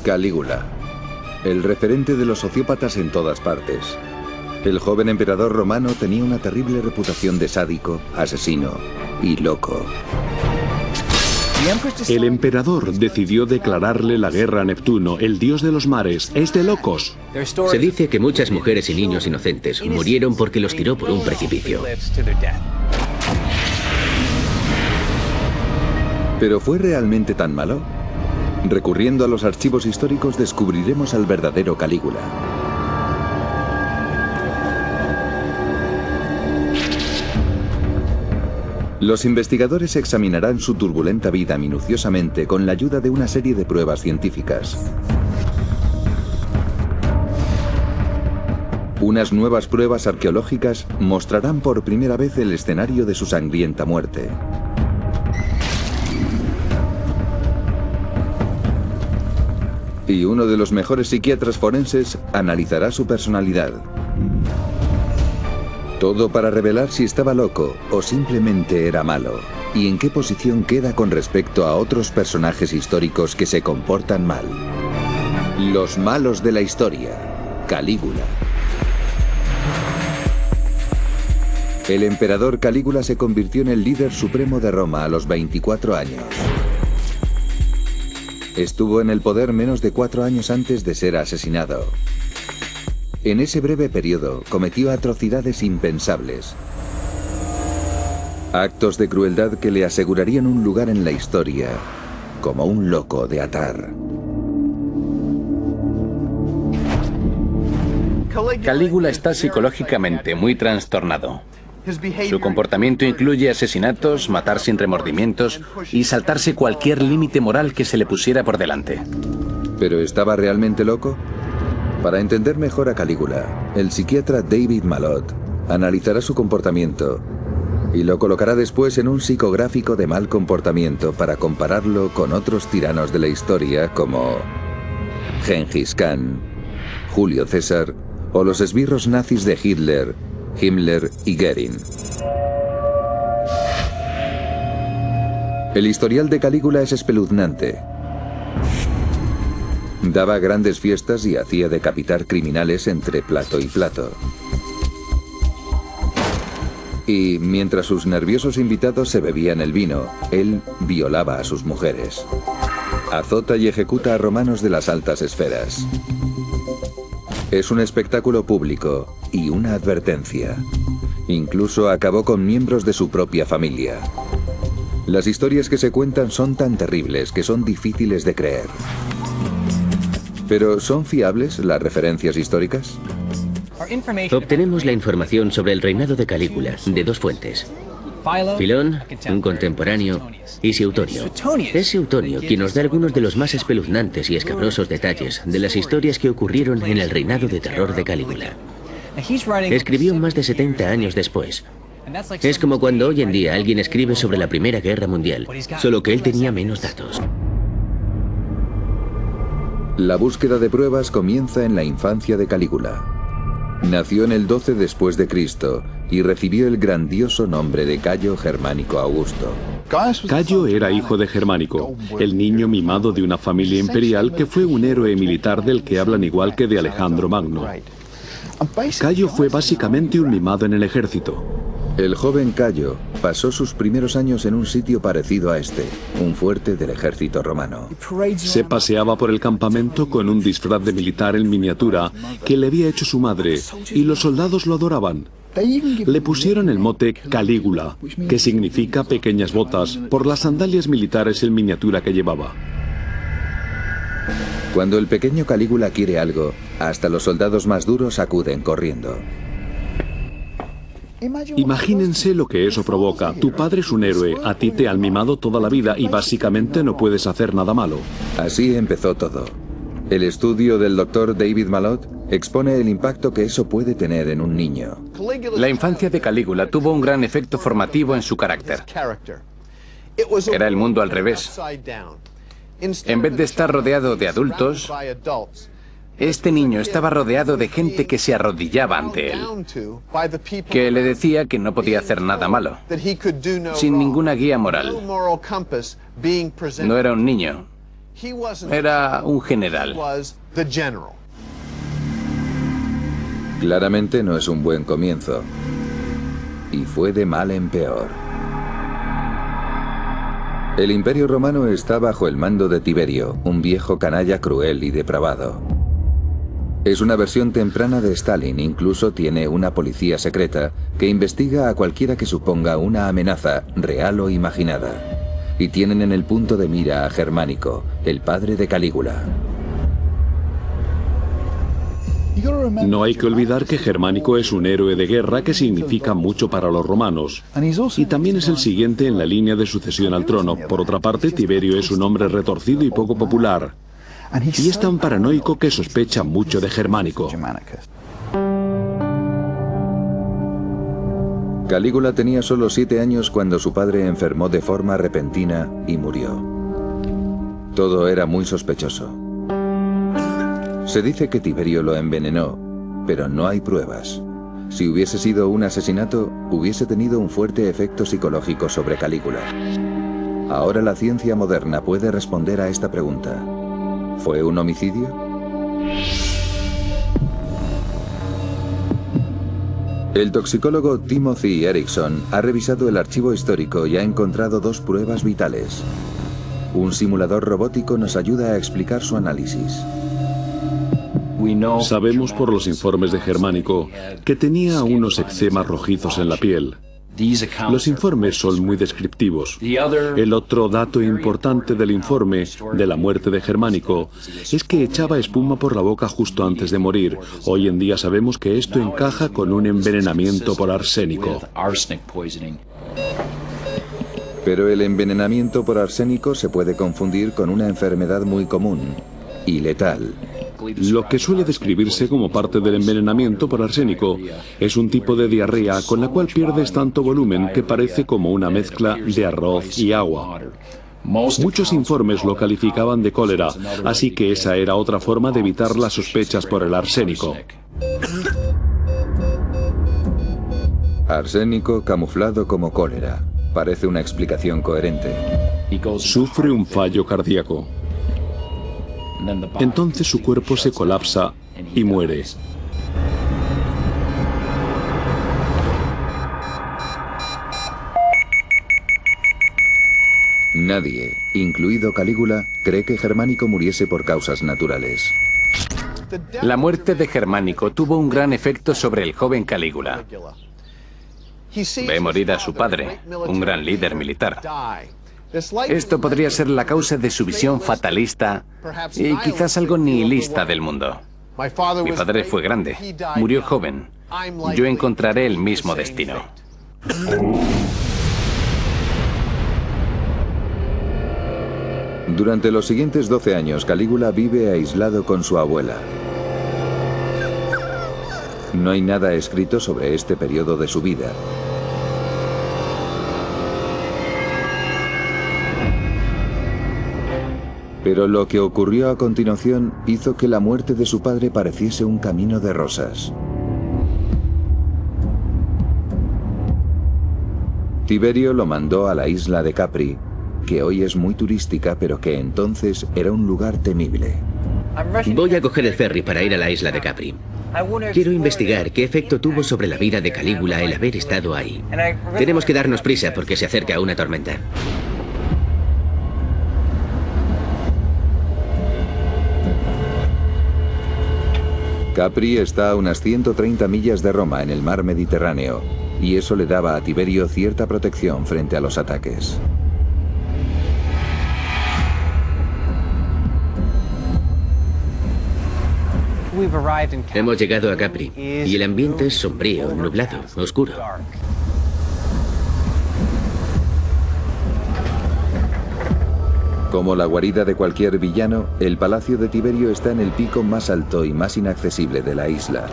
Calígula, el referente de los sociópatas en todas partes. El joven emperador romano tenía una terrible reputación de sádico, asesino y loco. El emperador decidió declararle la guerra a Neptuno, el dios de los mares. ¡Es de locos! Se dice que muchas mujeres y niños inocentes murieron porque los tiró por un precipicio. ¿Pero fue realmente tan malo? Recurriendo a los archivos históricos descubriremos al verdadero Calígula. Los investigadores examinarán su turbulenta vida minuciosamente con la ayuda de una serie de pruebas científicas. Unas nuevas pruebas arqueológicas mostrarán por primera vez el escenario de su sangrienta muerte. Y uno de los mejores psiquiatras forenses analizará su personalidad. Todo para revelar si estaba loco o simplemente era malo, y en qué posición queda con respecto a otros personajes históricos que se comportan mal. Los malos de la historia. Calígula. El emperador Calígula se convirtió en el líder supremo de Roma a los 24 años. Estuvo en el poder menos de 4 años antes de ser asesinado. En ese breve periodo cometió atrocidades impensables. Actos de crueldad que le asegurarían un lugar en la historia, como un loco de atar. Calígula está psicológicamente muy trastornado. Su comportamiento incluye asesinatos, matar sin remordimientos y saltarse cualquier límite moral que se le pusiera por delante. ¿Pero estaba realmente loco? Para entender mejor a Calígula, el psiquiatra David Malott analizará su comportamiento y lo colocará después en un psicográfico de mal comportamiento para compararlo con otros tiranos de la historia como Gengis Khan, Julio César o los esbirros nazis de Hitler, Himmler y Goering. El historial de Calígula es espeluznante. Daba grandes fiestas y hacía decapitar criminales entre plato y plato. Y mientras sus nerviosos invitados se bebían el vino, él violaba a sus mujeres. Azota y ejecuta a romanos de las altas esferas. Es un espectáculo público y una advertencia. Incluso acabó con miembros de su propia familia. Las historias que se cuentan son tan terribles que son difíciles de creer. ¿Pero son fiables las referencias históricas? Obtenemos la información sobre el reinado de Calígula de 2 fuentes. Filón, un contemporáneo, y Seutonio. Es Seutonio quien nos da algunos de los más espeluznantes y escabrosos detalles de las historias que ocurrieron en el reinado de terror de Calígula. Escribió más de 70 años después. Es como cuando hoy en día alguien escribe sobre la Primera Guerra Mundial, solo que él tenía menos datos. La búsqueda de pruebas comienza en la infancia de Calígula. Nació en el 12 después de Cristo y recibió el grandioso nombre de Cayo Germánico Augusto. Cayo era hijo de Germánico, el niño mimado de una familia imperial que fue un héroe militar del que hablan igual que de Alejandro Magno. Cayo fue básicamente un mimado en el ejército. El joven Cayo pasó sus primeros años en un sitio parecido a este, un fuerte del ejército romano. Se paseaba por el campamento con un disfraz de militar en miniatura que le había hecho su madre, y los soldados lo adoraban. Le pusieron el mote Calígula, que significa pequeñas botas, por las sandalias militares en miniatura que llevaba. Cuando el pequeño Calígula quiere algo, hasta los soldados más duros acuden corriendo. Imagínense lo que eso provoca. Tu padre es un héroe, a ti te han mimado toda la vida y básicamente no puedes hacer nada malo. Así empezó todo. El estudio del Dr. David Malott expone el impacto que eso puede tener en un niño. La infancia de Calígula tuvo un gran efecto formativo en su carácter. Era el mundo al revés. En vez de estar rodeado de adultos, este niño estaba rodeado de gente que se arrodillaba ante él, que le decía que no podía hacer nada malo, sin ninguna guía moral. No era un niño, Era un general. Claramente no es un buen comienzo. Y fue de mal en peor. El Imperio Romano está bajo el mando de Tiberio, un viejo canalla cruel y depravado. Es una versión temprana de Stalin, incluso tiene una policía secreta que investiga a cualquiera que suponga una amenaza, real o imaginada. Y tienen en el punto de mira a Germánico, el padre de Calígula. No hay que olvidar que Germánico es un héroe de guerra que significa mucho para los romanos. Y también es el siguiente en la línea de sucesión al trono. Por otra parte, Tiberio es un hombre retorcido y poco popular. Y es tan paranoico que sospecha mucho de Germánico. Calígula tenía solo 7 años cuando su padre enfermó de forma repentina y murió. Todo era muy sospechoso. Se dice que Tiberio lo envenenó, pero no hay pruebas. Si hubiese sido un asesinato, hubiese tenido un fuerte efecto psicológico sobre Calígula. Ahora la ciencia moderna puede responder a esta pregunta. ¿Fue un homicidio? El toxicólogo Timothy Erickson ha revisado el archivo histórico y ha encontrado 2 pruebas vitales. Un simulador robótico nos ayuda a explicar su análisis. Sabemos por los informes de Germánico que tenía unos eczemas rojizos en la piel. Los informes son muy descriptivos. El otro dato importante del informe de la muerte de Germánico es que echaba espuma por la boca justo antes de morir. Hoy en día sabemos que esto encaja con un envenenamiento por arsénico. Pero el envenenamiento por arsénico se puede confundir con una enfermedad muy común y letal. Lo que suele describirse como parte del envenenamiento por arsénico es un tipo de diarrea con la cual pierdes tanto volumen que parece como una mezcla de arroz y agua. Muchos informes lo calificaban de cólera, así que esa era otra forma de evitar las sospechas por el arsénico. Arsénico camuflado como cólera. Parece una explicación coherente. Sufre un fallo cardíaco. Entonces su cuerpo se colapsa y muere. Nadie, incluido Calígula, cree que Germánico muriese por causas naturales. La muerte de Germánico tuvo un gran efecto sobre el joven Calígula. Ve morir a su padre, un gran líder militar. Esto podría ser la causa de su visión fatalista y quizás algo nihilista del mundo. Mi padre fue grande, murió joven. Yo encontraré el mismo destino. Durante los siguientes 12 años, Calígula vive aislado con su abuela. No hay nada escrito sobre este periodo de su vida. Pero lo que ocurrió a continuación hizo que la muerte de su padre pareciese un camino de rosas. Tiberio lo mandó a la isla de Capri, que hoy es muy turística, pero que entonces era un lugar temible. Voy a coger el ferry para ir a la isla de Capri. Quiero investigar qué efecto tuvo sobre la vida de Calígula el haber estado ahí. Tenemos que darnos prisa porque se acerca una tormenta. Capri está a unas 130 millas de Roma en el mar Mediterráneo, y eso le daba a Tiberio cierta protección frente a los ataques. Hemos llegado a Capri, y el ambiente es sombrío, nublado, oscuro. Como la guarida de cualquier villano, el palacio de Tiberio está en el pico más alto y más inaccesible de la isla.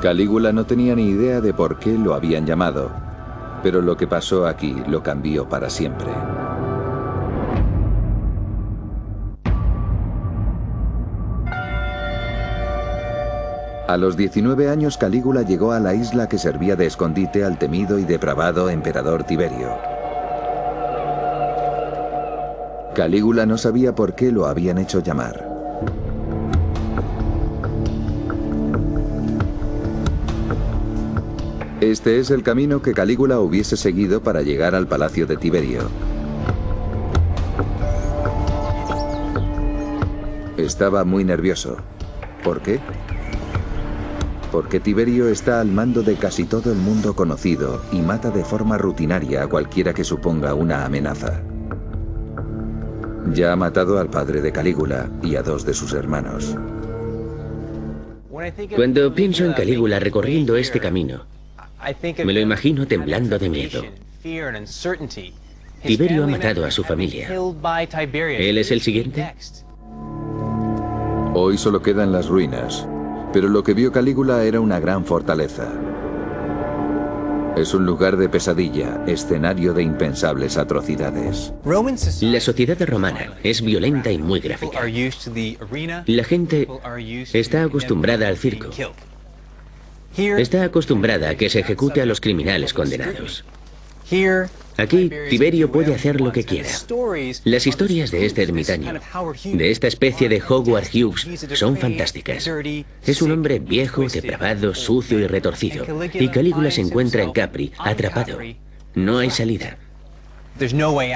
Calígula no tenía ni idea de por qué lo habían llamado, pero lo que pasó aquí lo cambió para siempre. A los 19 años, Calígula llegó a la isla que servía de escondite al temido y depravado emperador Tiberio. Calígula no sabía por qué lo habían hecho llamar. Este es el camino que Calígula hubiese seguido para llegar al palacio de Tiberio. Estaba muy nervioso. ¿Por qué? Porque Tiberio está al mando de casi todo el mundo conocido y mata de forma rutinaria a cualquiera que suponga una amenaza. Ya ha matado al padre de Calígula y a 2 de sus hermanos. Cuando pienso en Calígula recorriendo este camino, me lo imagino temblando de miedo. Tiberio ha matado a su familia. ¿Él es el siguiente? Hoy solo quedan las ruinas, pero lo que vio Calígula era una gran fortaleza. Es un lugar de pesadilla, escenario de impensables atrocidades. La sociedad romana es violenta y muy gráfica. La gente está acostumbrada al circo. Está acostumbrada a que se ejecute a los criminales condenados. Aquí, Tiberio puede hacer lo que quiera. Las historias de este ermitaño, de esta especie de Howard Hughes, son fantásticas. Es un hombre viejo, depravado, sucio y retorcido. Y Calígula se encuentra en Capri, atrapado. No hay salida.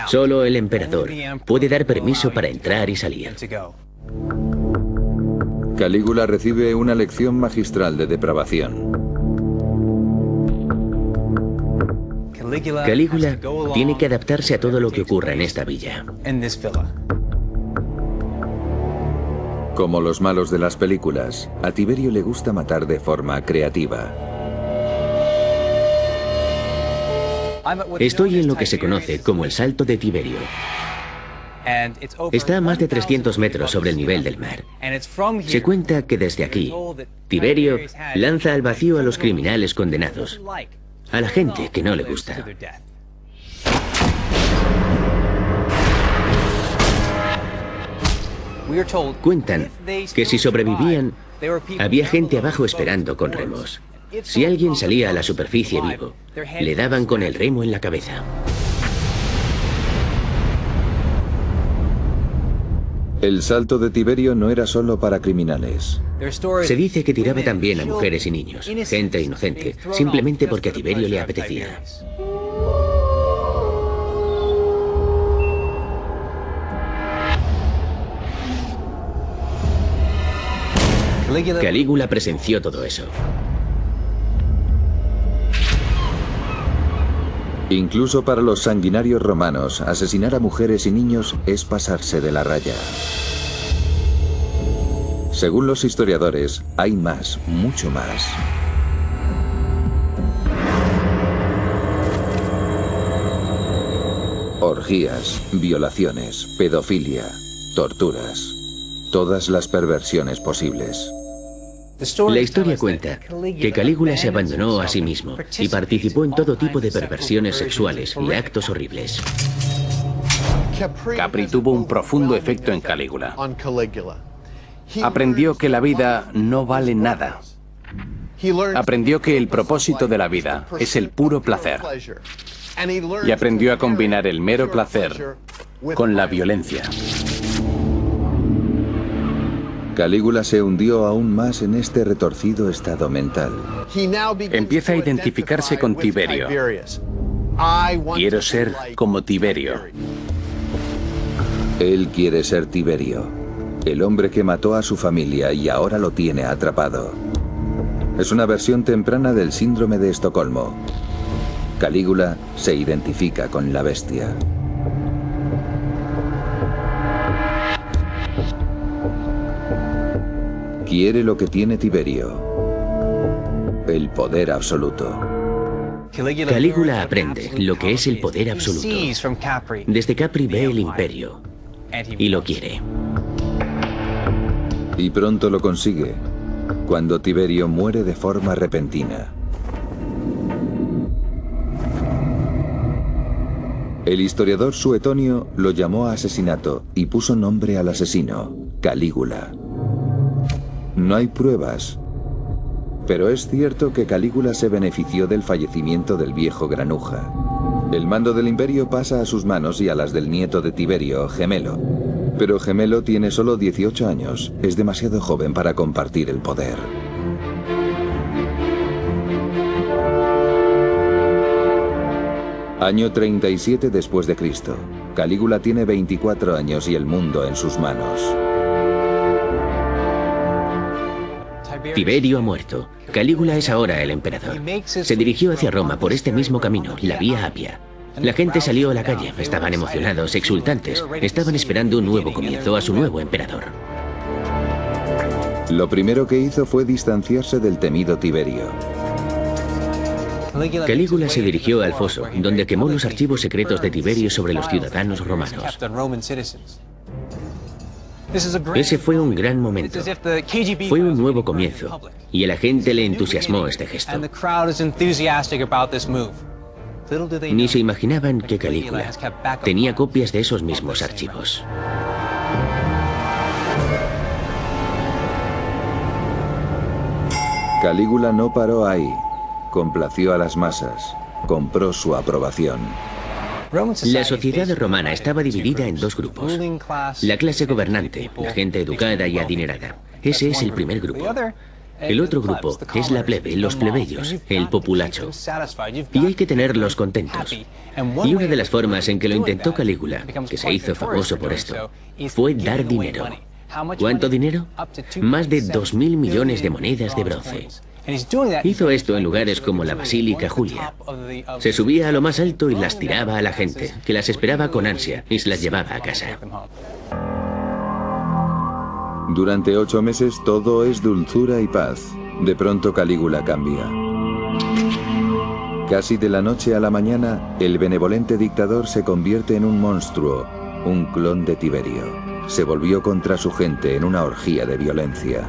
Solo el emperador puede dar permiso para entrar y salir. Calígula recibe una lección magistral de depravación. Calígula tiene que adaptarse a todo lo que ocurra en esta villa. Como los malos de las películas, a Tiberio le gusta matar de forma creativa. Estoy en lo que se conoce como el Salto de Tiberio. Está a más de 300 metros sobre el nivel del mar. Se cuenta que desde aquí, Tiberio lanza al vacío a los criminales condenados, a la gente que no le gusta. Cuentan que si sobrevivían, había gente abajo esperando con remos. Si alguien salía a la superficie vivo, le daban con el remo en la cabeza. El salto de Tiberio no era solo para criminales. Se dice que tiraba también a mujeres y niños, gente inocente, simplemente porque a Tiberio le apetecía. Calígula presenció todo eso. Incluso para los sanguinarios romanos, asesinar a mujeres y niños es pasarse de la raya. Según los historiadores, hay más, mucho más. Orgías, violaciones, pedofilia, torturas. Todas las perversiones posibles. La historia cuenta que Calígula se abandonó a sí mismo y participó en todo tipo de perversiones sexuales y actos horribles. Capri tuvo un profundo efecto en Calígula. Aprendió que la vida no vale nada. Aprendió que el propósito de la vida es el puro placer. Y aprendió a combinar el mero placer con la violencia. Calígula se hundió aún más en este retorcido estado mental. Empieza a identificarse con Tiberio. Quiero ser como Tiberio. Él quiere ser Tiberio, el hombre que mató a su familia y ahora lo tiene atrapado. Es una versión temprana del síndrome de Estocolmo. Calígula se identifica con la bestia. Quiere lo que tiene Tiberio, el poder absoluto. Calígula aprende lo que es el poder absoluto. Desde Capri ve el imperio y lo quiere. Y pronto lo consigue, cuando Tiberio muere de forma repentina. El historiador Suetonio lo llamó asesinato y puso nombre al asesino, Calígula. No hay pruebas, pero es cierto que Calígula se benefició del fallecimiento del viejo granuja. El mando del imperio pasa a sus manos y a las del nieto de Tiberio, Gemelo. Pero Gemelo tiene solo 18 años. Es demasiado joven para compartir el poder. Año 37 después de Cristo. Calígula tiene 24 años y el mundo en sus manos. Tiberio ha muerto. Calígula es ahora el emperador. Se dirigió hacia Roma por este mismo camino, la Vía Apia. La gente salió a la calle, estaban emocionados, exultantes. Estaban esperando un nuevo comienzo a su nuevo emperador. Lo primero que hizo fue distanciarse del temido Tiberio. Calígula se dirigió al foso, donde quemó los archivos secretos de Tiberio sobre los ciudadanos romanos. Ese fue un gran momento. Fue un nuevo comienzo, y a la gente le entusiasmó este gesto. Ni se imaginaban que Calígula tenía copias de esos mismos archivos. Calígula no paró ahí. Complació a las masas. Compró su aprobación. La sociedad romana estaba dividida en dos grupos. La clase gobernante, la gente educada y adinerada. Ese es el primer grupo. El otro grupo es la plebe, los plebeyos, el populacho. Y hay que tenerlos contentos. Y una de las formas en que lo intentó Calígula, que se hizo famoso por esto, fue dar dinero. ¿Cuánto dinero? Más de 2.000 millones de monedas de bronce. Hizo esto en lugares como la Basílica Julia. Se subía a lo más alto y las tiraba a la gente, que las esperaba con ansia, y se las llevaba a casa. Durante 8 meses todo es dulzura y paz. De pronto Calígula cambia. Casi de la noche a la mañana, el benevolente dictador se convierte en un monstruo, un clon de Tiberio. Se volvió contra su gente en una orgía de violencia.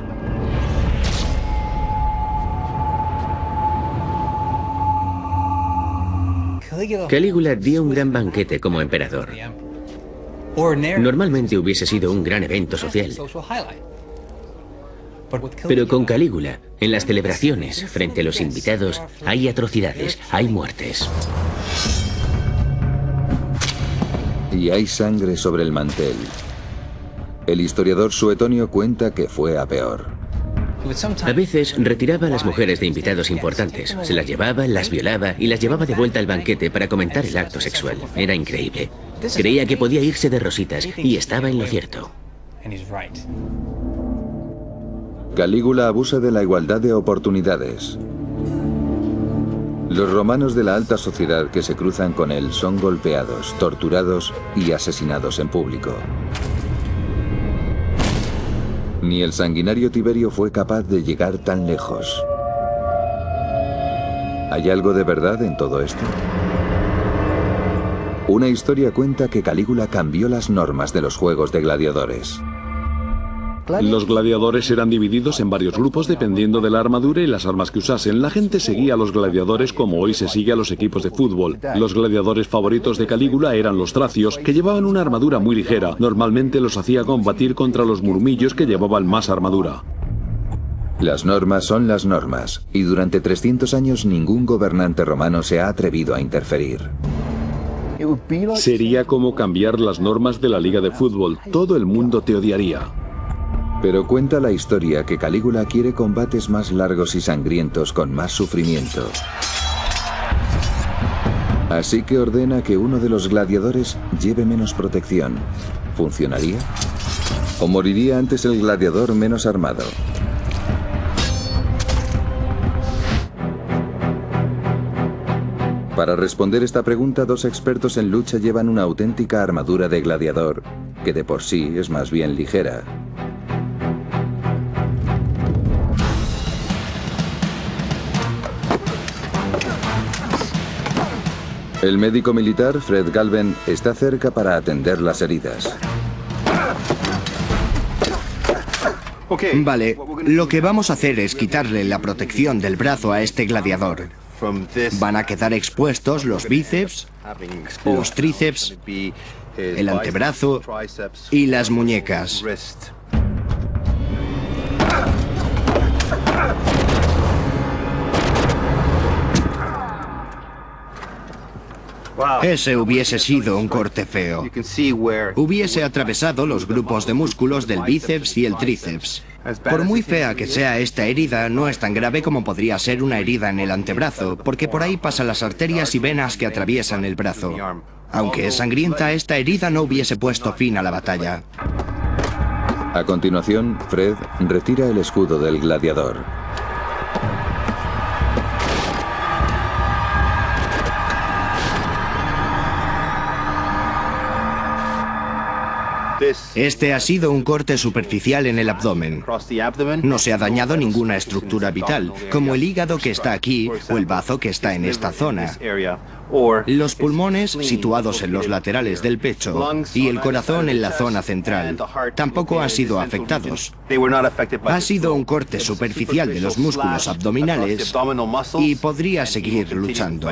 Calígula dio un gran banquete como emperador. Normalmente hubiese sido un gran evento social. Pero con Calígula, en las celebraciones, frente a los invitados, hay atrocidades, hay muertes. Y hay sangre sobre el mantel. El historiador Suetonio cuenta que fue a peor. A veces retiraba a las mujeres de invitados importantes, se las llevaba, las violaba y las llevaba de vuelta al banquete para comentar el acto sexual. Era increíble. Creía que podía irse de rositas y estaba en lo cierto. Calígula abusa de la igualdad de oportunidades. Los romanos de la alta sociedad que se cruzan con él son golpeados, torturados y asesinados en público. Ni el sanguinario Tiberio fue capaz de llegar tan lejos. ¿Hay algo de verdad en todo esto? Una historia cuenta que Calígula cambió las normas de los juegos de gladiadores. Los gladiadores eran divididos en varios grupos dependiendo de la armadura y las armas que usasen. La gente seguía a los gladiadores como hoy se sigue a los equipos de fútbol. Los gladiadores favoritos de Calígula eran los tracios, que llevaban una armadura muy ligera. Normalmente los hacía combatir contra los murmillos, que llevaban más armadura. Las normas son las normas, y durante 300 años ningún gobernante romano se ha atrevido a interferir. Sería como cambiar las normas de la liga de fútbol. Todo el mundo te odiaría. Pero cuenta la historia que Calígula quiere combates más largos y sangrientos con más sufrimiento. Así que ordena que uno de los gladiadores lleve menos protección. ¿Funcionaría? ¿O moriría antes el gladiador menos armado? Para responder esta pregunta, 2 expertos en lucha llevan una auténtica armadura de gladiador, que de por sí es más bien ligera. El médico militar, Fred Galven, está cerca para atender las heridas. Vale, lo que vamos a hacer es quitarle la protección del brazo a este gladiador. Van a quedar expuestos los bíceps, los tríceps, el antebrazo y las muñecas. Ese hubiese sido un corte feo. Hubiese atravesado los grupos de músculos del bíceps y el tríceps. Por muy fea que sea esta herida, no es tan grave como podría ser una herida en el antebrazo, porque por ahí pasan las arterias y venas que atraviesan el brazo. Aunque es sangrienta, esta herida no hubiese puesto fin a la batalla. A continuación, Fred retira el escudo del gladiador. Este ha sido un corte superficial en el abdomen. No se ha dañado ninguna estructura vital, como el hígado que está aquí o el bazo que está en esta zona. Los pulmones, situados en los laterales del pecho, y el corazón en la zona central, tampoco han sido afectados. Ha sido un corte superficial de los músculos abdominales y podría seguir luchando.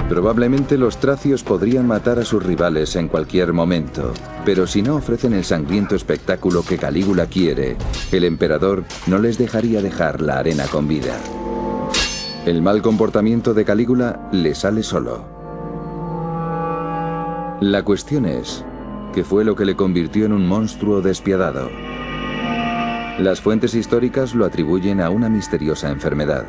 Probablemente los tracios podrían matar a sus rivales en cualquier momento, pero si no ofrecen el sangriento espectáculo que Calígula quiere, el emperador no les dejaría dejar la arena con vida. El mal comportamiento de Calígula le sale solo. La cuestión es, ¿qué fue lo que le convirtió en un monstruo despiadado? Las fuentes históricas lo atribuyen a una misteriosa enfermedad.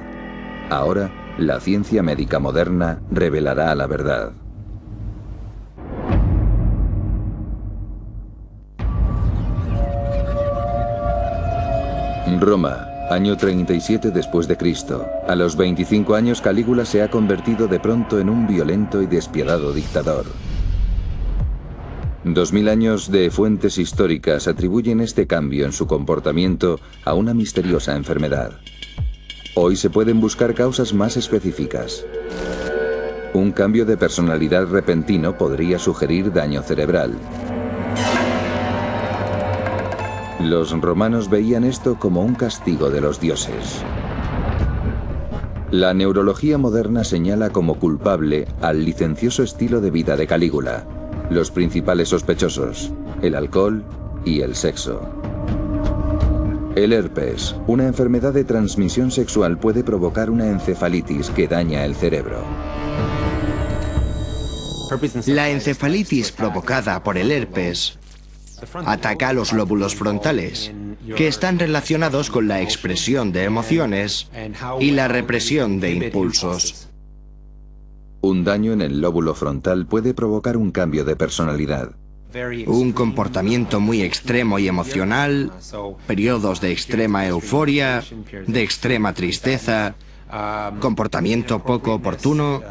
Ahora, la ciencia médica moderna revelará la verdad. Roma, año 37 después de Cristo. A los 25 años Calígula se ha convertido de pronto en un violento y despiadado dictador. 2000 años de fuentes históricas atribuyen este cambio en su comportamiento a una misteriosa enfermedad. Hoy se pueden buscar causas más específicas. Un cambio de personalidad repentino podría sugerir daño cerebral. Los romanos veían esto como un castigo de los dioses. La neurología moderna señala como culpable al licencioso estilo de vida de Calígula. Los principales sospechosos, el alcohol y el sexo. El herpes, una enfermedad de transmisión sexual, puede provocar una encefalitis que daña el cerebro. La encefalitis provocada por el herpes ataca a los lóbulos frontales, que están relacionados con la expresión de emociones y la represión de impulsos. Un daño en el lóbulo frontal puede provocar un cambio de personalidad. Un comportamiento muy extremo y emocional, periodos de extrema euforia, de extrema tristeza, comportamiento poco oportuno,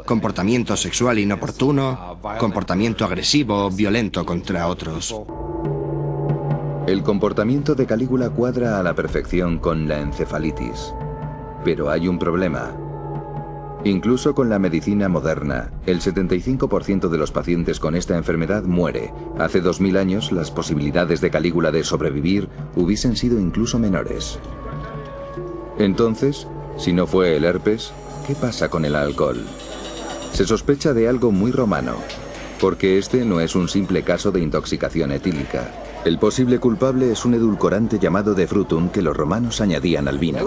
comportamiento sexual inoportuno, comportamiento agresivo, violento contra otros. El comportamiento de Calígula cuadra a la perfección con la encefalitis. Pero hay un problema. Incluso con la medicina moderna, el 75% de los pacientes con esta enfermedad muere. Hace 2000 años, las posibilidades de Calígula de sobrevivir hubiesen sido incluso menores. Entonces, si no fue el herpes, ¿qué pasa con el alcohol? Se sospecha de algo muy romano, porque este no es un simple caso de intoxicación etílica. El posible culpable es un edulcorante llamado de frutum que los romanos añadían al vino.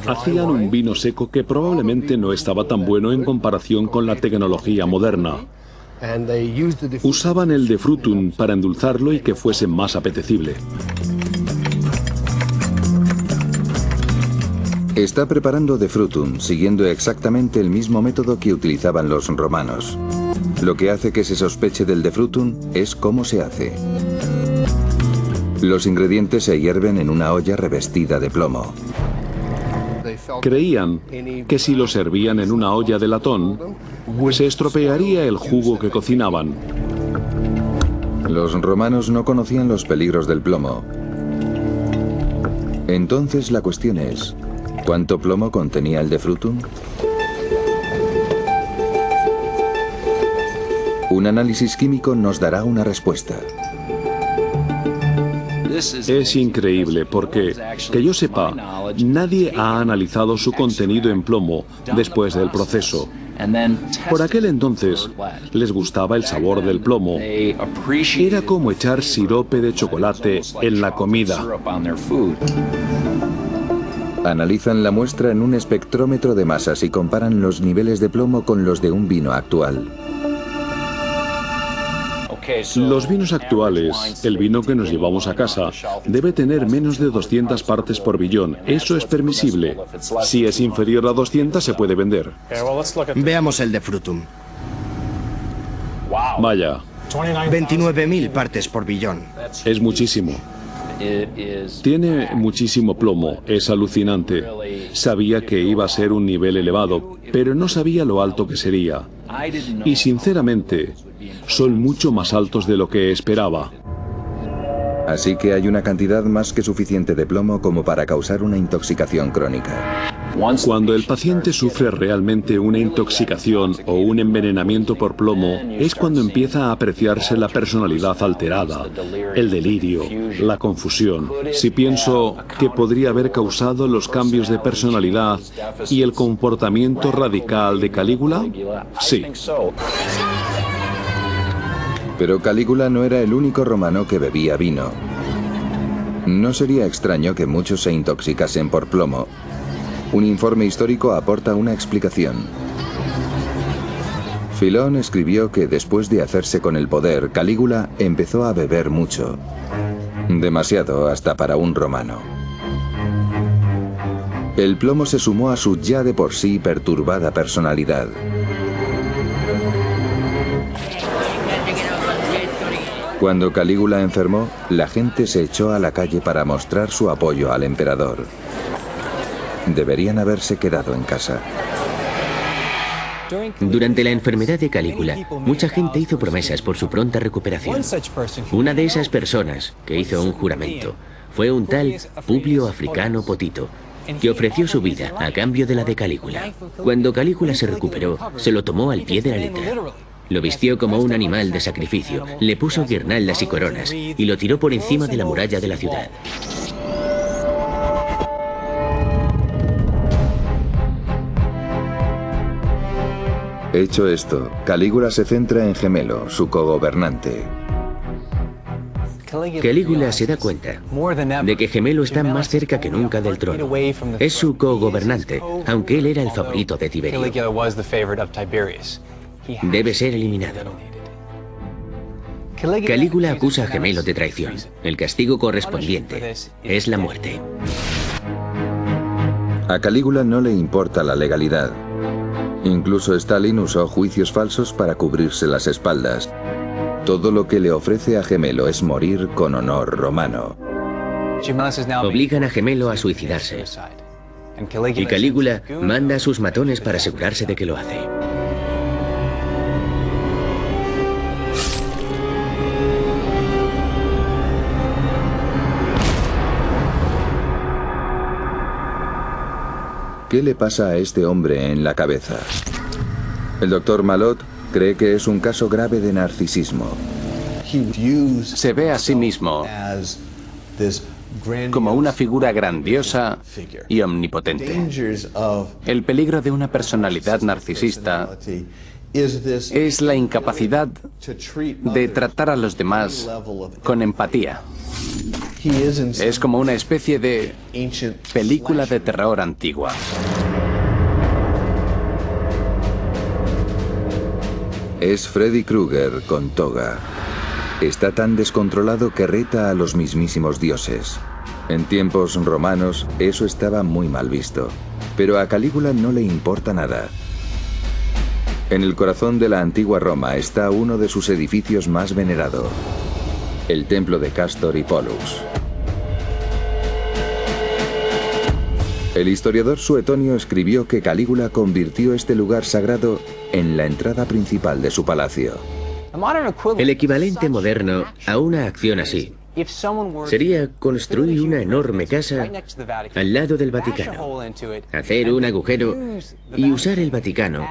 Hacían un vino seco que probablemente no estaba tan bueno en comparación con la tecnología moderna. Usaban el de frutum para endulzarlo y que fuese más apetecible. Está preparando de frutum, siguiendo exactamente el mismo método que utilizaban los romanos. Lo que hace que se sospeche del de frutum es cómo se hace. Los ingredientes se hierven en una olla revestida de plomo. Creían que si lo servían en una olla de latón, se estropearía el jugo que cocinaban. Los romanos no conocían los peligros del plomo. Entonces la cuestión es, ¿cuánto plomo contenía el de frutum? Un análisis químico nos dará una respuesta. Es increíble porque, que yo sepa, nadie ha analizado su contenido en plomo después del proceso. Por aquel entonces, les gustaba el sabor del plomo. Era como echar sirope de chocolate en la comida. Analizan la muestra en un espectrómetro de masas y comparan los niveles de plomo con los de un vino actual. Los vinos actuales, el vino que nos llevamos a casa, debe tener menos de 200 partes por billón. Eso es permisible. Si es inferior a 200 se puede vender. Veamos el de Frutum. Vaya, 29.000 partes por billón. es muchísimo. Tiene muchísimo plomo, es alucinante. Sabía que iba a ser un nivel elevado, pero no sabía lo alto que sería. Y sinceramente, son mucho más altos de lo que esperaba. Así que hay una cantidad más que suficiente de plomo como para causar una intoxicación crónica. Cuando el paciente sufre realmente una intoxicación o un envenenamiento por plomo, es cuando empieza a apreciarse la personalidad alterada, el delirio, la confusión. Si pienso que podría haber causado los cambios de personalidad y el comportamiento radical de Calígula, sí. Pero Calígula no era el único romano que bebía vino. No sería extraño que muchos se intoxicasen por plomo. Un informe histórico aporta una explicación. Filón escribió que después de hacerse con el poder, Calígula empezó a beber mucho. Demasiado hasta para un romano. El plomo se sumó a su ya de por sí perturbada personalidad. Cuando Calígula enfermó, la gente se echó a la calle para mostrar su apoyo al emperador. Deberían haberse quedado en casa. Durante la enfermedad de Calígula, mucha gente hizo promesas por su pronta recuperación. Una de esas personas que hizo un juramento fue un tal Publio Africano Potito, que ofreció su vida a cambio de la de Calígula. Cuando Calígula se recuperó, se lo tomó al pie de la letra. Lo vistió como un animal de sacrificio, le puso guirnaldas y coronas y lo tiró por encima de la muralla de la ciudad. Hecho esto, Calígula se centra en Gemelo, su cogobernante. Calígula se da cuenta de que Gemelo está más cerca que nunca del trono. Es su cogobernante, aunque él era el favorito de Tiberio. Debe ser eliminado. Calígula acusa a Gemelo de traición. El castigo correspondiente es la muerte. A Calígula no le importa la legalidad. Incluso Stalin usó juicios falsos para cubrirse las espaldas. Todo lo que le ofrece a Gemelo es morir con honor romano. Obligan a Gemelo a suicidarse. Y Calígula manda a sus matones para asegurarse de que lo hace. ¿Qué le pasa a este hombre en la cabeza? El doctor Malot cree que es un caso grave de narcisismo. Se ve a sí mismo como una figura grandiosa y omnipotente. El peligro de una personalidad narcisista es la incapacidad de tratar a los demás con empatía. Es como una especie de película de terror antigua. Es Freddy Krueger con toga. Está tan descontrolado que reta a los mismísimos dioses. En tiempos romanos eso estaba muy mal visto, pero a Calígula no le importa nada. En el corazón de la antigua Roma está uno de sus edificios más venerados, el templo de Castor y Pollux. El historiador Suetonio escribió que Calígula convirtió este lugar sagrado en la entrada principal de su palacio. El equivalente moderno a una acción así sería construir una enorme casa al lado del Vaticano, hacer un agujero y usar el Vaticano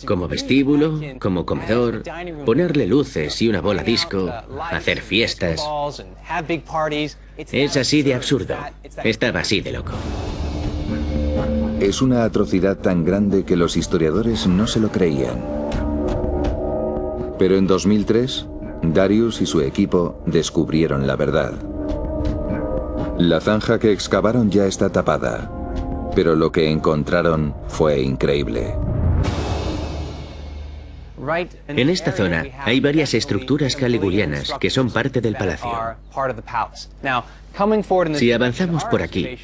como vestíbulo, como comedor, ponerle luces y una bola disco, hacer fiestas. Es así de absurdo. Estaba así de loco. Es una atrocidad tan grande que los historiadores no se lo creían. Pero en 2003, Darius y su equipo descubrieron la verdad. La zanja que excavaron ya está tapada, pero lo que encontraron fue increíble. En esta zona hay varias estructuras caligulianas que son parte del palacio. Si avanzamos por aquí,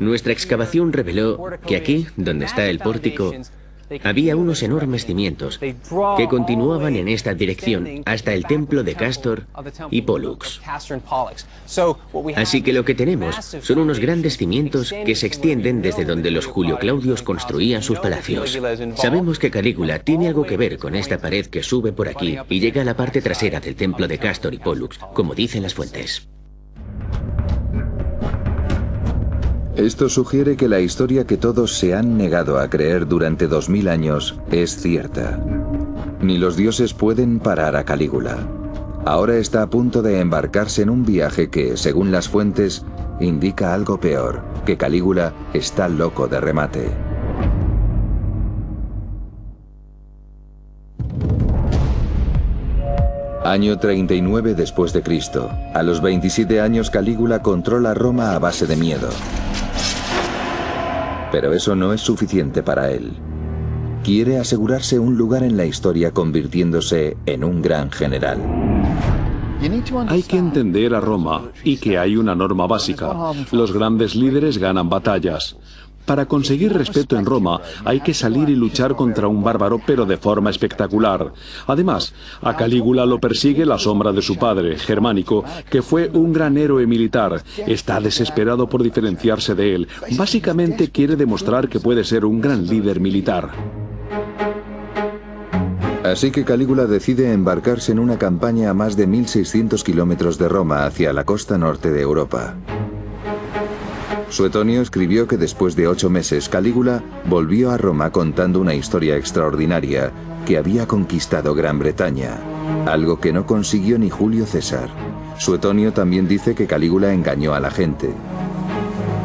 nuestra excavación reveló que aquí, donde está el pórtico, había unos enormes cimientos que continuaban en esta dirección hasta el templo de Castor y Pólux. Así que lo que tenemos son unos grandes cimientos que se extienden desde donde los Julio Claudios construían sus palacios. Sabemos que Calígula tiene algo que ver con esta pared que sube por aquí y llega a la parte trasera del templo de Castor y Pólux, como dicen las fuentes. Esto sugiere que la historia que todos se han negado a creer durante 2000 años es cierta. Ni los dioses pueden parar a Calígula. Ahora está a punto de embarcarse en un viaje que, según las fuentes, indica algo peor, que Calígula está loco de remate. Año 39 después de Cristo. A los 27 años Calígula controla Roma a base de miedo. Pero eso no es suficiente para él. Quiere asegurarse un lugar en la historia convirtiéndose en un gran general. Hay que entender a Roma y que hay una norma básica. Los grandes líderes ganan batallas. Para conseguir respeto en Roma hay que salir y luchar contra un bárbaro, pero de forma espectacular. Además, a Calígula lo persigue la sombra de su padre, Germánico, que fue un gran héroe militar. Está desesperado por diferenciarse de él. Básicamente quiere demostrar que puede ser un gran líder militar. Así que Calígula decide embarcarse en una campaña a más de 1600 kilómetros de Roma hacia la costa norte de Europa. Suetonio escribió que después de 8 meses Calígula volvió a Roma contando una historia extraordinaria, que había conquistado Gran Bretaña, algo que no consiguió ni Julio César. Suetonio también dice que Calígula engañó a la gente.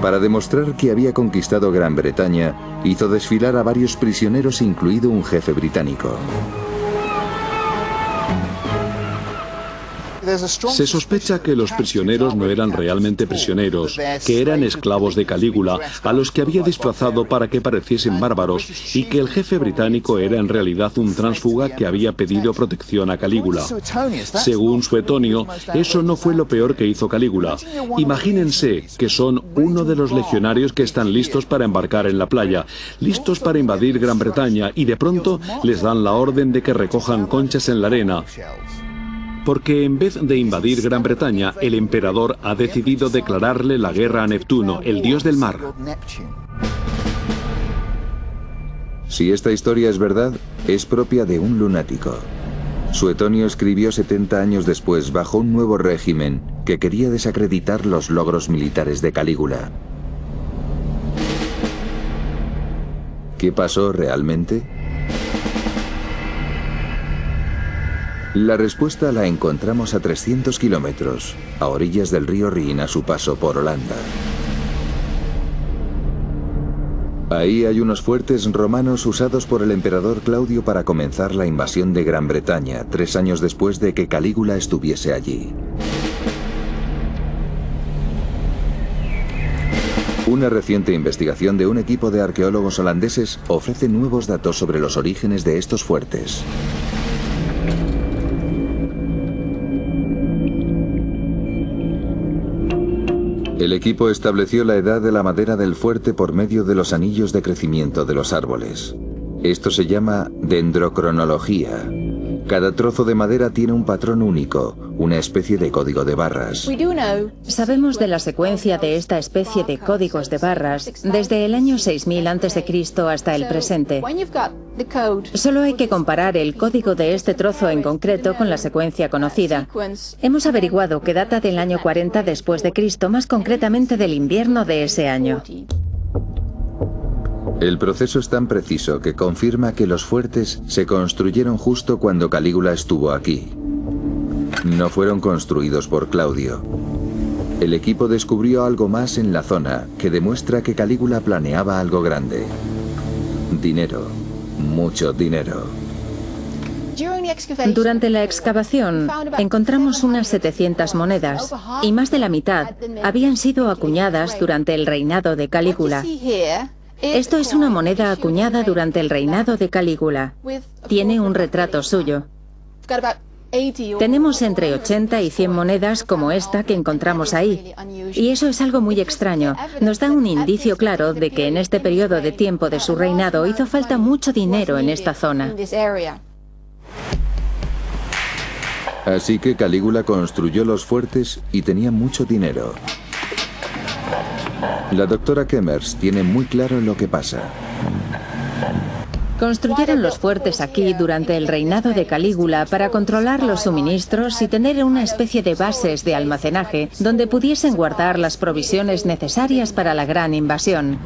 Para demostrar que había conquistado Gran Bretaña, hizo desfilar a varios prisioneros, incluido un jefe británico. Se sospecha que los prisioneros no eran realmente prisioneros, que eran esclavos de Calígula, a los que había disfrazado para que pareciesen bárbaros, y que el jefe británico era en realidad un tránsfuga que había pedido protección a Calígula. Según Suetonio, eso no fue lo peor que hizo Calígula. Imagínense que son uno de los legionarios que están listos para embarcar en la playa, listos para invadir Gran Bretaña, y de pronto les dan la orden de que recojan conchas en la arena. Porque en vez de invadir Gran Bretaña, el emperador ha decidido declararle la guerra a Neptuno, el dios del mar. Si esta historia es verdad, es propia de un lunático. Suetonio escribió 70 años después, bajo un nuevo régimen, que quería desacreditar los logros militares de Calígula. ¿Qué pasó realmente? La respuesta la encontramos a 300 kilómetros, a orillas del río Rin, a su paso por Holanda. Ahí hay unos fuertes romanos usados por el emperador Claudio para comenzar la invasión de Gran Bretaña, 3 años después de que Calígula estuviese allí. Una reciente investigación de un equipo de arqueólogos holandeses ofrece nuevos datos sobre los orígenes de estos fuertes. El equipo estableció la edad de la madera del fuerte por medio de los anillos de crecimiento de los árboles. Esto se llama dendrocronología. Cada trozo de madera tiene un patrón único, una especie de código de barras. Sabemos de la secuencia de esta especie de códigos de barras desde el año 6000 a.C. hasta el presente. Solo hay que comparar el código de este trozo en concreto con la secuencia conocida. Hemos averiguado que data del año 40 después de Cristo, más concretamente del invierno de ese año. El proceso es tan preciso que confirma que los fuertes se construyeron justo cuando Calígula estuvo aquí. No fueron construidos por Claudio. El equipo descubrió algo más en la zona que demuestra que Calígula planeaba algo grande. Dinero, mucho dinero. Durante la excavación encontramos unas 700 monedas y más de la mitad habían sido acuñadas durante el reinado de Calígula. Esto es una moneda acuñada durante el reinado de Calígula. Tiene un retrato suyo. Tenemos entre 80 y 100 monedas como esta que encontramos ahí. Y eso es algo muy extraño. Nos da un indicio claro de que en este periodo de tiempo de su reinado hizo falta mucho dinero en esta zona. Así que Calígula construyó los fuertes y tenía mucho dinero. La doctora Kemmers tiene muy claro lo que pasa. Construyeron los fuertes aquí durante el reinado de Calígula para controlar los suministros y tener una especie de bases de almacenaje donde pudiesen guardar las provisiones necesarias para la gran invasión.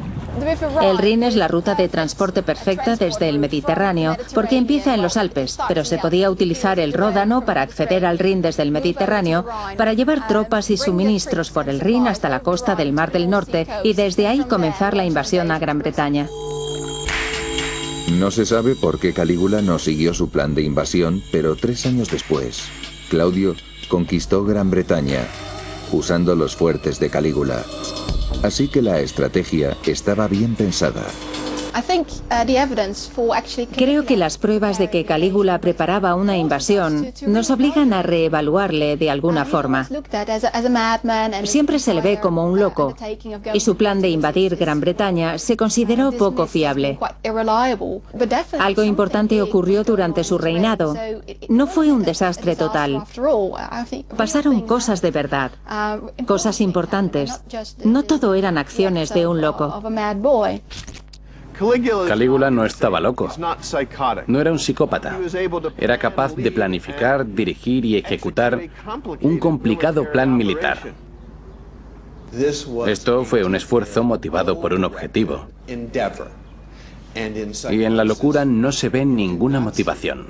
El Rin es la ruta de transporte perfecta desde el Mediterráneo porque empieza en los Alpes, pero se podía utilizar el Ródano para acceder al Rin desde el Mediterráneo, para llevar tropas y suministros por el Rin hasta la costa del Mar del Norte y desde ahí comenzar la invasión a Gran Bretaña. No se sabe por qué Calígula no siguió su plan de invasión, pero 3 años después, Claudio conquistó Gran Bretaña, usando los fuertes de Calígula. Así que la estrategia estaba bien pensada. Creo que las pruebas de que Calígula preparaba una invasión nos obligan a reevaluarle de alguna forma. Siempre se le ve como un loco, y su plan de invadir Gran Bretaña se consideró poco fiable. Algo importante ocurrió durante su reinado. No fue un desastre total. Pasaron cosas de verdad, cosas importantes. No todo eran acciones de un loco. Calígula no estaba loco. No era un psicópata. Era capaz de planificar, dirigir y ejecutar un complicado plan militar. Esto fue un esfuerzo motivado por un objetivo. Y en la locura no se ve ninguna motivación.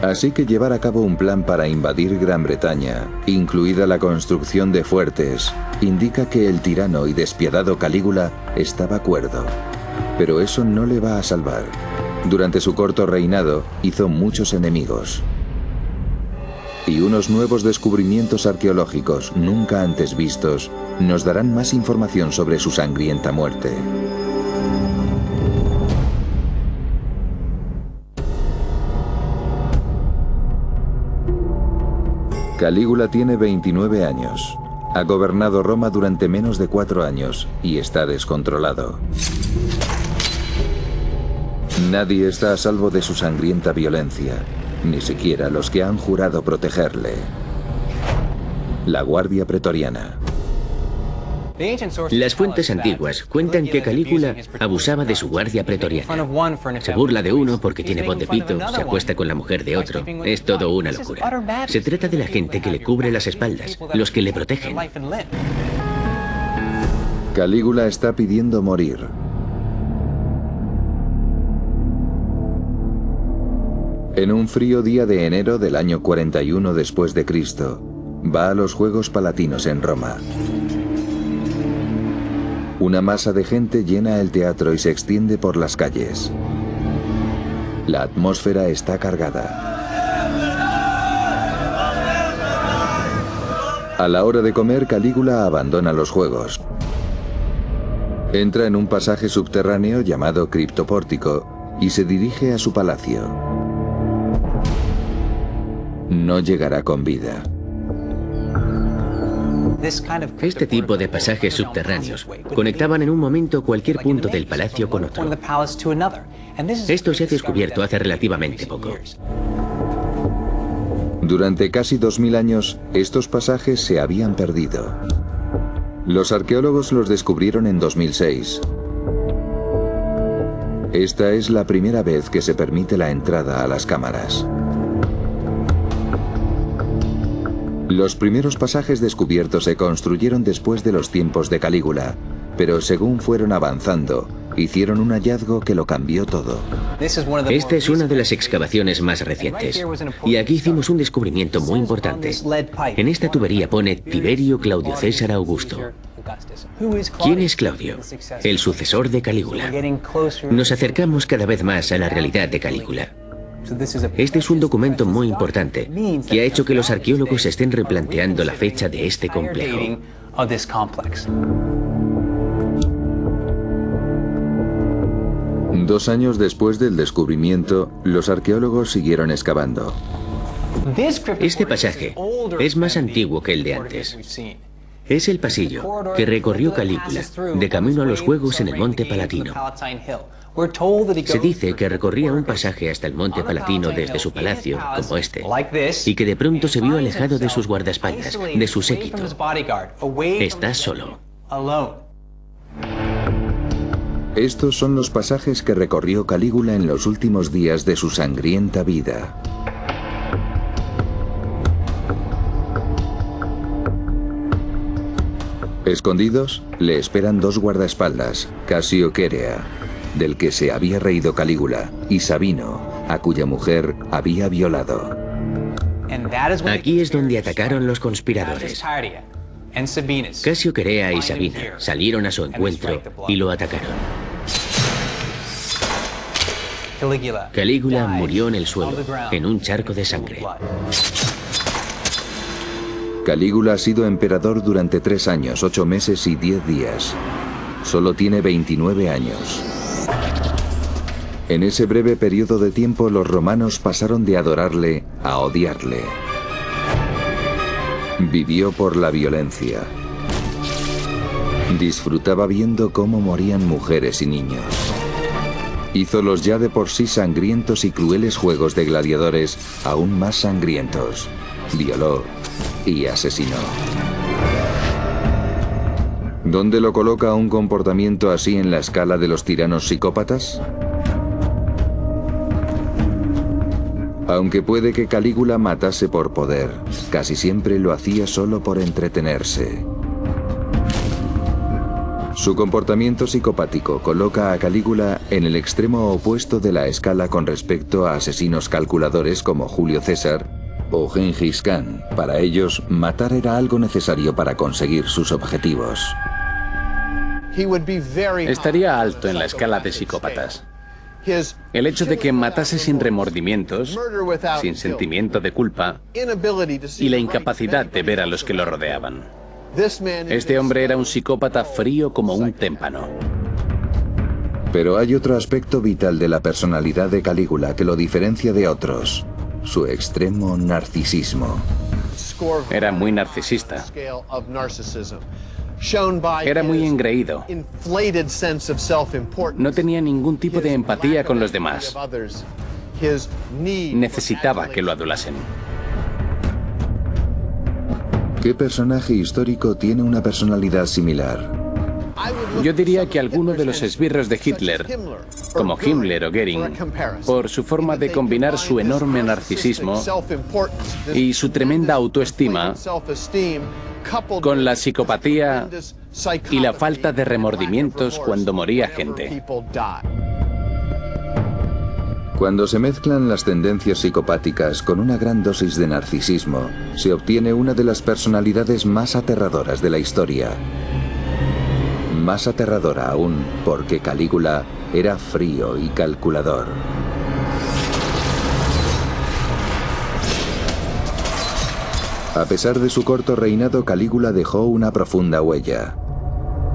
Así que llevar a cabo un plan para invadir Gran Bretaña, incluida la construcción de fuertes, indica que el tirano y despiadado Calígula estaba cuerdo. Pero eso no le va a salvar. Durante su corto reinado hizo muchos enemigos. Y unos nuevos descubrimientos arqueológicos nunca antes vistos nos darán más información sobre su sangrienta muerte. Calígula tiene 29 años. Ha gobernado Roma durante menos de 4 años y está descontrolado. Nadie está a salvo de su sangrienta violencia, ni siquiera los que han jurado protegerle. La Guardia Pretoriana. Las fuentes antiguas cuentan que Calígula abusaba de su guardia pretoriana. Se burla de uno porque tiene voz de pito, se acuesta con la mujer de otro. Es todo una locura. Se trata de la gente que le cubre las espaldas, los que le protegen. Calígula está pidiendo morir. En un frío día de enero del año 41 después de Cristo, va a los Juegos Palatinos en Roma. Una masa de gente llena el teatro y se extiende por las calles. La atmósfera está cargada. A la hora de comer, Calígula abandona los juegos. Entra en un pasaje subterráneo llamado Criptopórtico y se dirige a su palacio. No llegará con vida. Este tipo de pasajes subterráneos conectaban en un momento cualquier punto del palacio con otro. Esto se ha descubierto hace relativamente poco. Durante casi 2000 años, estos pasajes se habían perdido. Los arqueólogos los descubrieron en 2006. Esta es la primera vez que se permite la entrada a las cámaras. Los primeros pasajes descubiertos se construyeron después de los tiempos de Calígula, pero según fueron avanzando, hicieron un hallazgo que lo cambió todo. Esta es una de las excavaciones más recientes. Y aquí hicimos un descubrimiento muy importante. En esta tubería pone Tiberio Claudio César Augusto. ¿Quién es Claudio? El sucesor de Calígula. Nos acercamos cada vez más a la realidad de Calígula. Este es un documento muy importante que ha hecho que los arqueólogos estén replanteando la fecha de este complejo. 2 años después del descubrimiento, los arqueólogos siguieron excavando. Este pasaje es más antiguo que el de antes. Es el pasillo que recorrió Calígula de camino a los Juegos en el Monte Palatino. Se dice que recorría un pasaje hasta el Monte Palatino desde su palacio, como este, y que de pronto se vio alejado de sus guardaespaldas, de su séquito. Está solo. Estos son los pasajes que recorrió Calígula en los últimos días de su sangrienta vida. Escondidos, le esperan 2 guardaespaldas, Casio Querea, del que se había reído Calígula, y Sabino, a cuya mujer había violado. Aquí es donde atacaron los conspiradores. Casio Querea y Sabina salieron a su encuentro y lo atacaron. Calígula murió en el suelo, en un charco de sangre. Calígula ha sido emperador durante 3 años, 8 meses y 10 días. Solo tiene 29 años. En ese breve periodo de tiempo, los romanos pasaron de adorarle a odiarle. Vivió por la violencia. Disfrutaba viendo cómo morían mujeres y niños. Hizo los ya de por sí sangrientos y crueles juegos de gladiadores aún más sangrientos. Violó y asesinó. ¿Dónde lo coloca un comportamiento así en la escala de los tiranos psicópatas? Aunque puede que Calígula matase por poder, casi siempre lo hacía solo por entretenerse. Su comportamiento psicopático coloca a Calígula en el extremo opuesto de la escala con respecto a asesinos calculadores como Julio César o Gengis Khan. Para ellos, matar era algo necesario para conseguir sus objetivos. Estaría alto en la escala de psicópatas. El hecho de que matase sin remordimientos, sin sentimiento de culpa, y la incapacidad de ver a los que lo rodeaban. Este hombre era un psicópata frío como un témpano. Pero hay otro aspecto vital de la personalidad de Calígula que lo diferencia de otros: su extremo narcisismo. Era muy narcisista. Era muy engreído. No tenía ningún tipo de empatía con los demás. Necesitaba que lo adulasen. ¿Qué personaje histórico tiene una personalidad similar? Yo diría que alguno de los esbirros de Hitler, como Himmler o Goering, por su forma de combinar su enorme narcisismo y su tremenda autoestima con la psicopatía y la falta de remordimientos cuando moría gente. Cuando se mezclan las tendencias psicopáticas con una gran dosis de narcisismo, se obtiene una de las personalidades más aterradoras de la historia. Más aterradora aún porque Calígula era frío y calculador. A pesar de su corto reinado, Calígula dejó una profunda huella.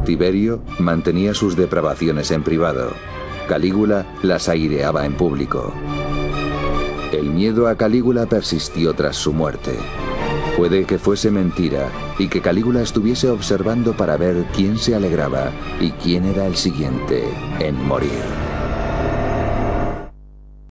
Tiberio mantenía sus depravaciones en privado. Calígula las aireaba en público. El miedo a Calígula persistió tras su muerte. Puede que fuese mentira y que Calígula estuviese observando para ver quién se alegraba y quién era el siguiente en morir.